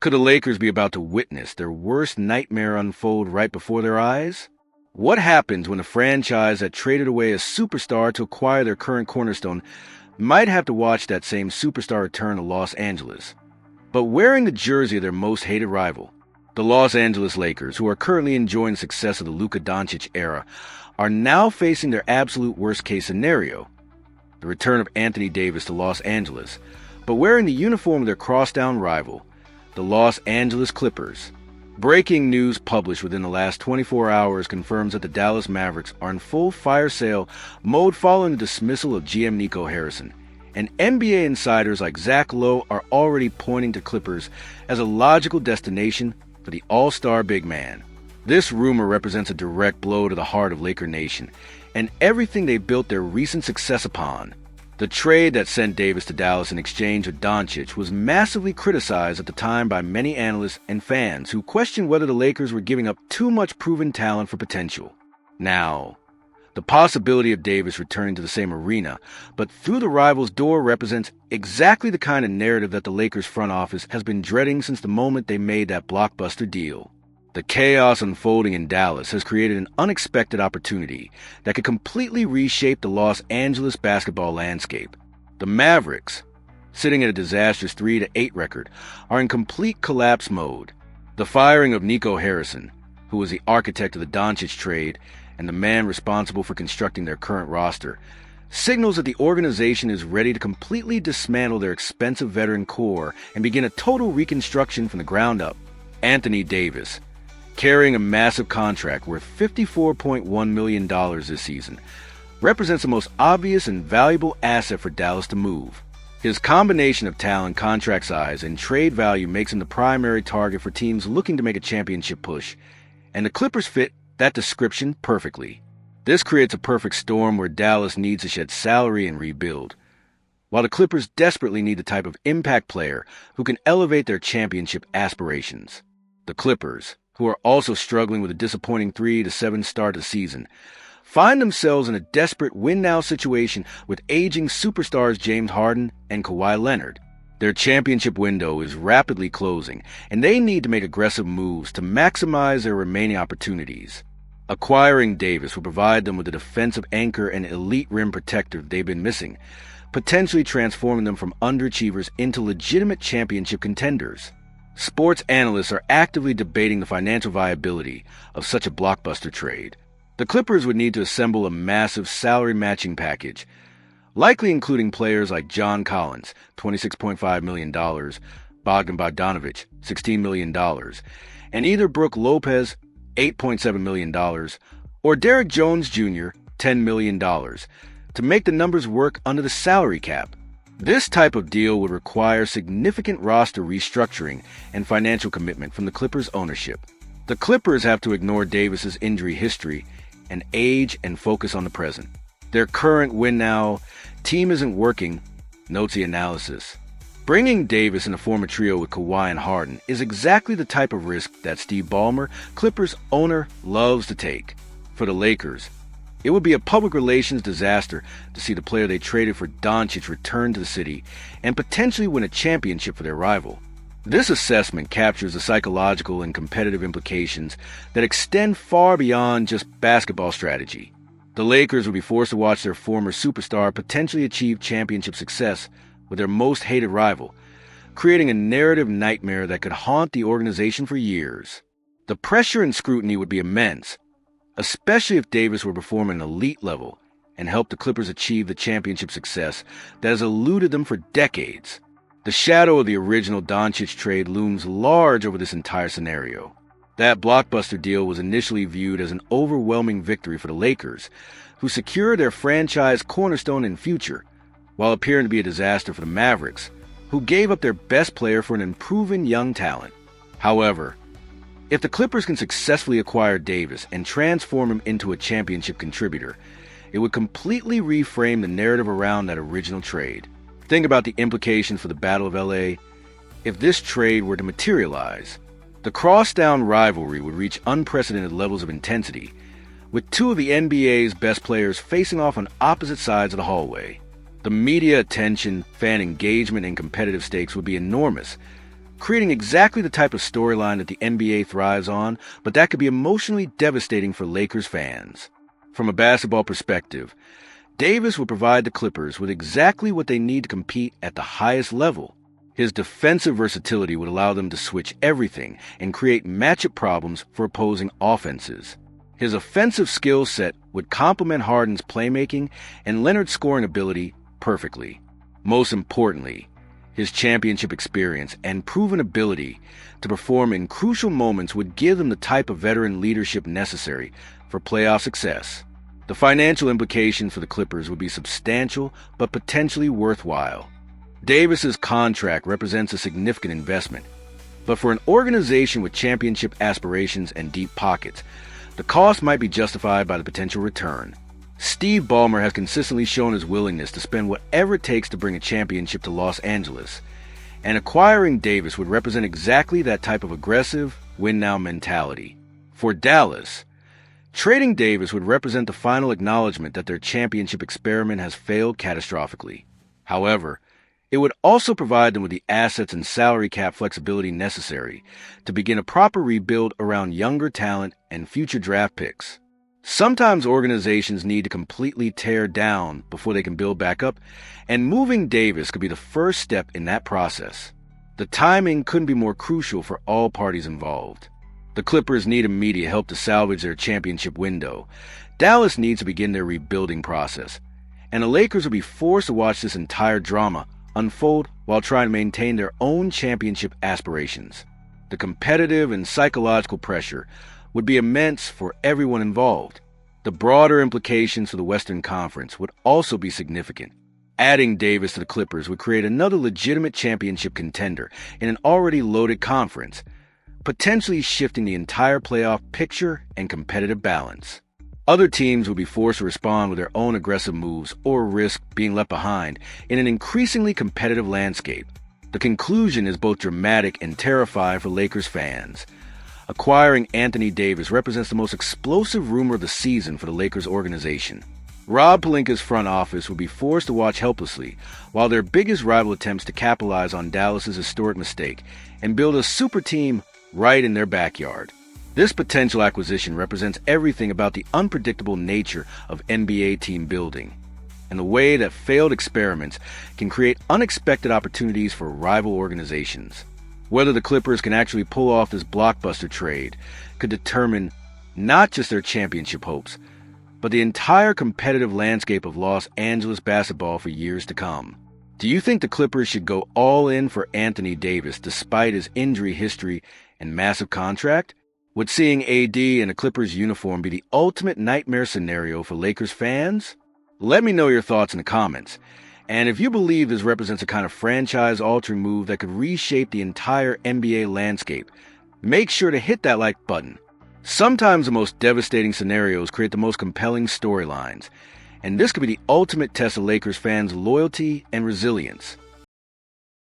Could the Lakers be about to witness their worst nightmare unfold right before their eyes? What happens when a franchise that traded away a superstar to acquire their current cornerstone might have to watch that same superstar return to Los Angeles, but wearing the jersey of their most hated rival? The Los Angeles Lakers, who are currently enjoying the success of the Luka Doncic era, are now facing their absolute worst-case scenario, the return of Anthony Davis to Los Angeles, but wearing the uniform of their crosstown rival, the Los Angeles Clippers. Breaking news published within the last 24 hours confirms that the Dallas Mavericks are in full fire sale mode following the dismissal of GM Nico Harrison, and NBA insiders like Zach Lowe are already pointing to Clippers as a logical destination for the all-star big man. This rumor represents a direct blow to the heart of Laker Nation and everything they built their recent success upon. The trade that sent Davis to Dallas in exchange with Doncic was massively criticized at the time by many analysts and fans who questioned whether the Lakers were giving up too much proven talent for potential. Now, the possibility of Davis returning to the same arena, but through the rival's door, represents exactly the kind of narrative that the Lakers front office has been dreading since the moment they made that blockbuster deal. The chaos unfolding in Dallas has created an unexpected opportunity that could completely reshape the Los Angeles basketball landscape. The Mavericks, sitting at a disastrous 3-8 record, are in complete collapse mode. The firing of Nico Harrison, who was the architect of the Doncic trade and the man responsible for constructing their current roster, signals that the organization is ready to completely dismantle their expensive veteran core and begin a total reconstruction from the ground up. Anthony Davis, carrying a massive contract worth $54.1 million this season, represents the most obvious and valuable asset for Dallas to move. His combination of talent, contract size, and trade value makes him the primary target for teams looking to make a championship push, and the Clippers fit that description perfectly. This creates a perfect storm where Dallas needs to shed salary and rebuild, while the Clippers desperately need the type of impact player who can elevate their championship aspirations. The Clippers, who are also struggling with a disappointing 3-7 start to the season, find themselves in a desperate win-now situation with aging superstars James Harden and Kawhi Leonard. Their championship window is rapidly closing, and they need to make aggressive moves to maximize their remaining opportunities. Acquiring Davis will provide them with the defensive anchor and elite rim protector they've been missing, potentially transforming them from underachievers into legitimate championship contenders. Sports analysts are actively debating the financial viability of such a blockbuster trade. The Clippers would need to assemble a massive salary matching package, likely including players like John Collins, $26.5 million, Bogdan Bogdanovic, $16 million, and either Brook Lopez, $8.7 million, or Derrick Jones Jr., $10 million, to make the numbers work under the salary cap. This type of deal would require significant roster restructuring and financial commitment from the Clippers' ownership. The Clippers have to ignore Davis's injury history and age and focus on the present. Their current win-now team isn't working, notes the analysis. Bringing Davis in a former trio with Kawhi and Harden is exactly the type of risk that Steve Ballmer, Clippers owner, loves to take. For the Lakers, it would be a public relations disaster to see the player they traded for Doncic return to the city and potentially win a championship for their rival. This assessment captures the psychological and competitive implications that extend far beyond just basketball strategy. The Lakers would be forced to watch their former superstar potentially achieve championship success with their most hated rival, creating a narrative nightmare that could haunt the organization for years. The pressure and scrutiny would be immense, especially if Davis were performing at an elite level and helped the Clippers achieve the championship success that has eluded them for decades. The shadow of the original Doncic trade looms large over this entire scenario. That blockbuster deal was initially viewed as an overwhelming victory for the Lakers, who secured their franchise cornerstone and future, while appearing to be a disaster for the Mavericks, who gave up their best player for an unproven young talent. However, if the Clippers can successfully acquire Davis and transform him into a championship contributor, it would completely reframe the narrative around that original trade. Think about the implications for the Battle of LA if this trade were to materialize. The crosstown rivalry would reach unprecedented levels of intensity, with two of the NBA's best players facing off on opposite sides of the hallway. The media attention, fan engagement, and competitive stakes would be enormous, creating exactly the type of storyline that the NBA thrives on, but that could be emotionally devastating for Lakers fans. From a basketball perspective, Davis would provide the Clippers with exactly what they need to compete at the highest level. His defensive versatility would allow them to switch everything and create matchup problems for opposing offenses. His offensive skill set would complement Harden's playmaking and Leonard's scoring ability perfectly. Most importantly, his championship experience and proven ability to perform in crucial moments would give them the type of veteran leadership necessary for playoff success. The financial implications for the Clippers would be substantial but potentially worthwhile. Davis's contract represents a significant investment, but for an organization with championship aspirations and deep pockets, the cost might be justified by the potential return. Steve Ballmer has consistently shown his willingness to spend whatever it takes to bring a championship to Los Angeles, and acquiring Davis would represent exactly that type of aggressive, win-now mentality. For Dallas, trading Davis would represent the final acknowledgement that their championship experiment has failed catastrophically. However, it would also provide them with the assets and salary cap flexibility necessary to begin a proper rebuild around younger talent and future draft picks. Sometimes organizations need to completely tear down before they can build back up, and moving Davis could be the first step in that process. The timing couldn't be more crucial for all parties involved. The Clippers need immediate help to salvage their championship window. Dallas needs to begin their rebuilding process, and the Lakers will be forced to watch this entire drama unfold while trying to maintain their own championship aspirations. The competitive and psychological pressure would be immense for everyone involved. The broader implications for the Western Conference would also be significant. Adding Davis to the Clippers would create another legitimate championship contender in an already loaded conference, potentially shifting the entire playoff picture and competitive balance. Other teams would be forced to respond with their own aggressive moves or risk being left behind in an increasingly competitive landscape. The conclusion is both dramatic and terrifying for Lakers fans. Acquiring Anthony Davis represents the most explosive rumor of the season for the Lakers organization. Rob Pelinka's front office would be forced to watch helplessly while their biggest rival attempts to capitalize on Dallas's historic mistake and build a super team right in their backyard. This potential acquisition represents everything about the unpredictable nature of NBA team building and the way that failed experiments can create unexpected opportunities for rival organizations. Whether the Clippers can actually pull off this blockbuster trade could determine not just their championship hopes, but the entire competitive landscape of Los Angeles basketball for years to come. Do you think the Clippers should go all in for Anthony Davis despite his injury history and massive contract? Would seeing AD in a Clippers uniform be the ultimate nightmare scenario for Lakers fans? Let me know your thoughts in the comments. And if you believe this represents a kind of franchise-altering move that could reshape the entire NBA landscape, make sure to hit that like button. Sometimes the most devastating scenarios create the most compelling storylines, and this could be the ultimate test of Lakers fans' loyalty and resilience.